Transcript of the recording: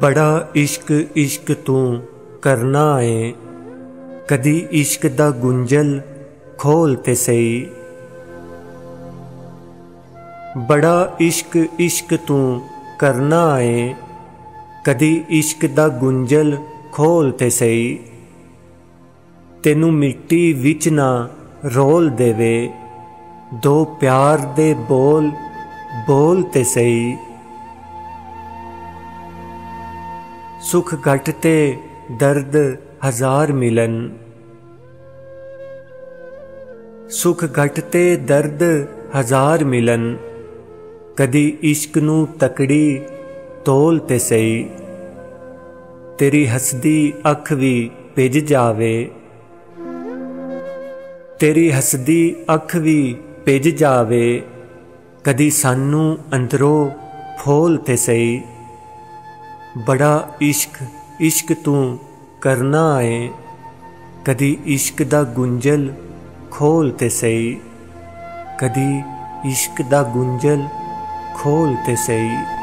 बड़ा इश्क इश्क तू करना है, कदी इश्क दा गुंजल खोल ते सही। बड़ा इश्क इश्क तू करना है, कदी इश्क दा गुंजल खोल ते सही। तेनू मिट्टी विच ना रोल देवे, दो प्यार दे बोल बोल ते सही। सुख घट ते दर्द हजार मिलन, सुख घट ते दर्द हजार मिलन, कदी इश्क नू तकड़ी तोल ते सही। तेरी हसदी अख भी भिज जावे, तेरी हसदी अख भी भिज जावे, कदी सानू अंदरों फोल ते सही। बड़ा इश्क इश्क तू करना है, कदी इश्क दा गुंजल खोल ते सही, कदी इश्क दा गुंजल खोल ते सही।